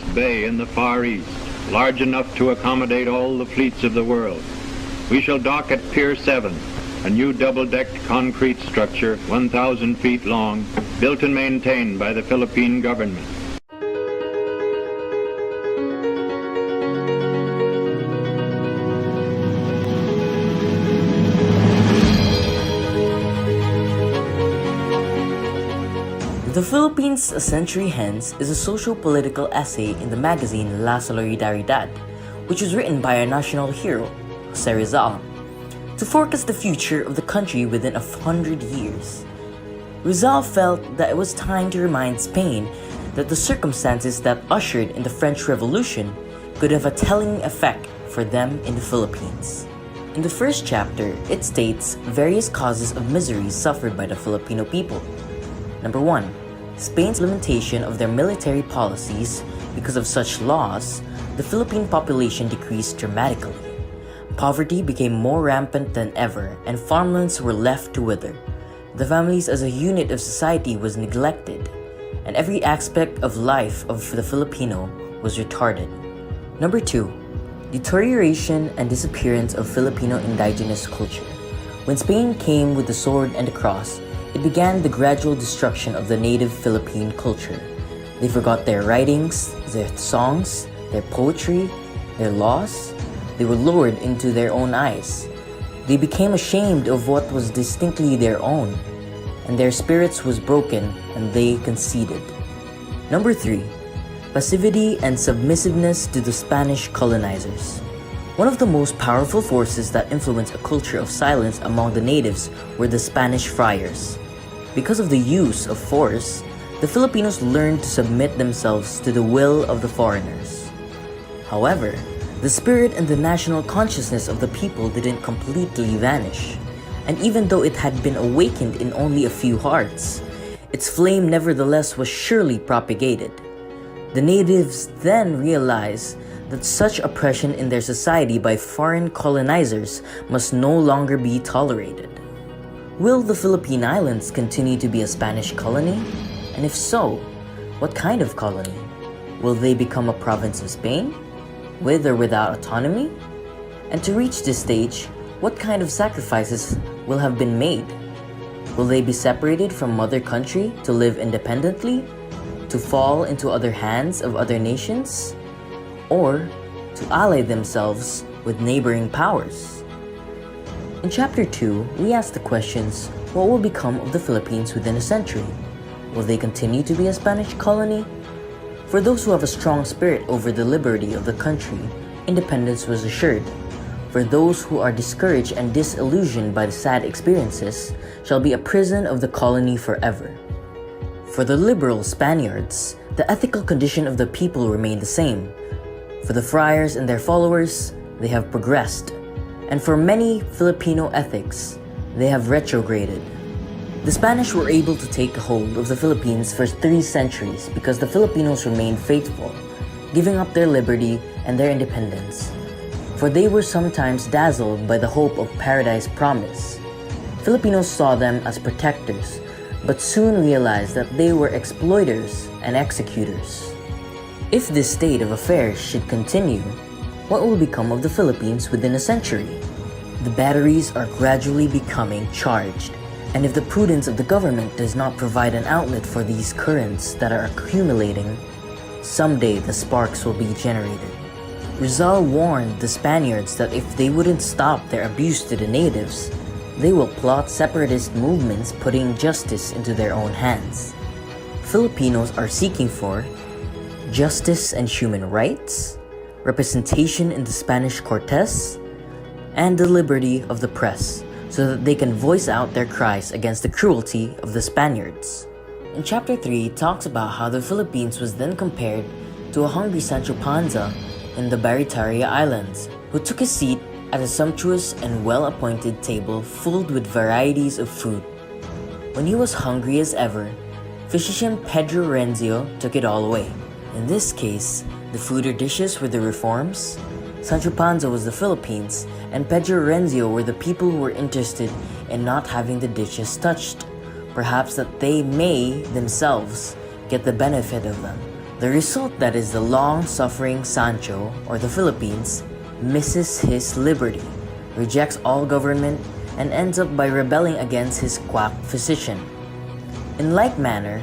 bay in the Far East, large enough to accommodate all the fleets of the world. We shall dock at Pier 7, a new double-decked concrete structure 1,000 feet long, built and maintained by the Philippine government. The Philippines a Century Hence is a socio-political essay in the magazine La Solidaridad, which was written by our national hero, Jose Rizal, to forecast the future of the country within 100 years. Rizal felt that it was time to remind Spain that the circumstances that ushered in the French Revolution could have a telling effect for them in the Philippines. In the first chapter, it states various causes of misery suffered by the Filipino people. Number 1. Spain's implementation of their military policies. Because of such laws, the Philippine population decreased dramatically. Poverty became more rampant than ever, and farmlands were left to wither. The families as a unit of society was neglected, and every aspect of life of the Filipino was retarded. Number 2. Deterioration and disappearance of Filipino indigenous culture. When Spain came with the sword and the cross, it began the gradual destruction of the native Philippine culture. They forgot their writings, their songs, their poetry, their laws. They were lured into their own eyes. They became ashamed of what was distinctly their own, and their spirits was broken and they conceded. Number 3. Passivity and submissiveness to the Spanish colonizers. One of the most powerful forces that influenced a culture of silence among the natives were the Spanish friars. Because of the use of force, the Filipinos learned to submit themselves to the will of the foreigners. However, the spirit and the national consciousness of the people didn't completely vanish, and even though it had been awakened in only a few hearts, its flame nevertheless was surely propagated. The natives then realized that such oppression in their society by foreign colonizers must no longer be tolerated. Will the Philippine Islands continue to be a Spanish colony? And if so, what kind of colony? Will they become a province of Spain, with or without autonomy? And to reach this stage, what kind of sacrifices will have been made? Will they be separated from mother country to live independently, to fall into other hands of other nations, or to ally themselves with neighboring powers? In Chapter 2, we ask the questions, what will become of the Philippines within a century? Will they continue to be a Spanish colony? For those who have a strong spirit over the liberty of the country, independence was assured. For those who are discouraged and disillusioned by the sad experiences, shall be a prison of the colony forever. For the liberal Spaniards, the ethical condition of the people remained the same. For the friars and their followers, they have progressed. And for many Filipino ethics, they have retrograded. The Spanish were able to take hold of the Philippines for 3 centuries because the Filipinos remained faithful, giving up their liberty and their independence. For they were sometimes dazzled by the hope of paradise promised. Filipinos saw them as protectors, but soon realized that they were exploiters and executors. If this state of affairs should continue, what will become of the Philippines within a century? The batteries are gradually becoming charged, and if the prudence of the government does not provide an outlet for these currents that are accumulating, someday the sparks will be generated. Rizal warned the Spaniards that if they wouldn't stop their abuse to the natives, they will plot separatist movements putting justice into their own hands. Filipinos are seeking for justice and human rights, representation in the Spanish Cortes, and the liberty of the press, so that they can voice out their cries against the cruelty of the Spaniards. In Chapter 3, it talks about how the Philippines was then compared to a hungry Sancho Panza in the Barataria Islands, who took his seat at a sumptuous and well-appointed table filled with varieties of food. When he was hungry as ever, physician Pedro Renzio took it all away. In this case, the food or dishes were the reforms, Sancho Panza was the Philippines, and Pedro Renzio were the people who were interested in not having the dishes touched, perhaps that they may themselves get the benefit of them, The result that is the long-suffering Sancho, or the Philippines, misses his liberty, rejects all government, and ends up by rebelling against his quack physician. In like manner,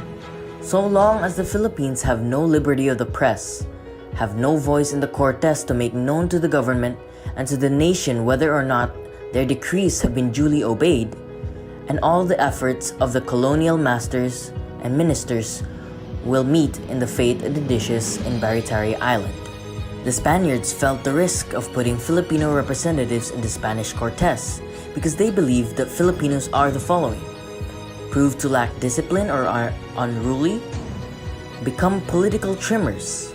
so long as the Philippines have no liberty of the press, have no voice in the Cortes to make known to the government and to the nation whether or not their decrees have been duly obeyed, and all the efforts of the colonial masters and ministers will meet in the fate of the dishes in Baritari Island. The Spaniards felt the risk of putting Filipino representatives in the Spanish Cortes because they believed that Filipinos are the following: prove to lack discipline or are unruly, become political trimmers,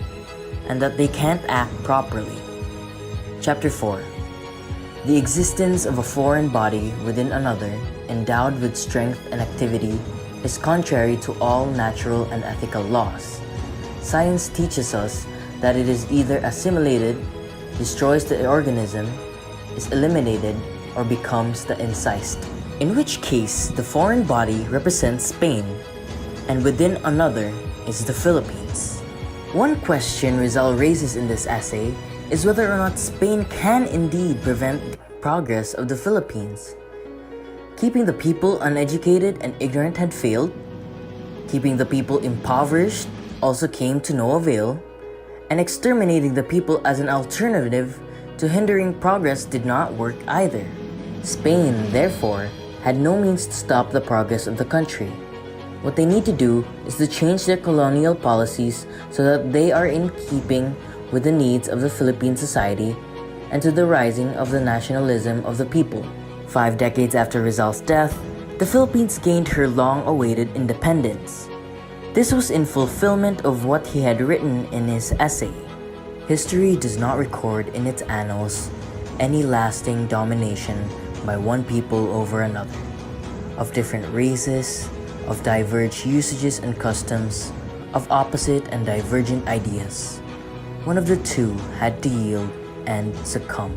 and that they can't act properly. Chapter 4. The existence of a foreign body within another, endowed with strength and activity, is contrary to all natural and ethical laws. Science teaches us that it is either assimilated, destroys the organism, is eliminated, or becomes the incised. In which case, the foreign body represents Spain, and within another is the Philippines. One question Rizal raises in this essay is whether or not Spain can indeed prevent the progress of the Philippines. Keeping the people uneducated and ignorant had failed. Keeping the people impoverished also came to no avail. And exterminating the people as an alternative to hindering progress did not work either. Spain, therefore, had no means to stop the progress of the country. What they need to do is to change their colonial policies so that they are in keeping with the needs of the Philippine society and to the rising of the nationalism of the people. 5 decades after Rizal's death, the Philippines gained her long-awaited independence. This was in fulfillment of what he had written in his essay. History does not record in its annals any lasting domination by one people over another, of different races, of diverged usages and customs, of opposite and divergent ideas. One of the two had to yield and succumb.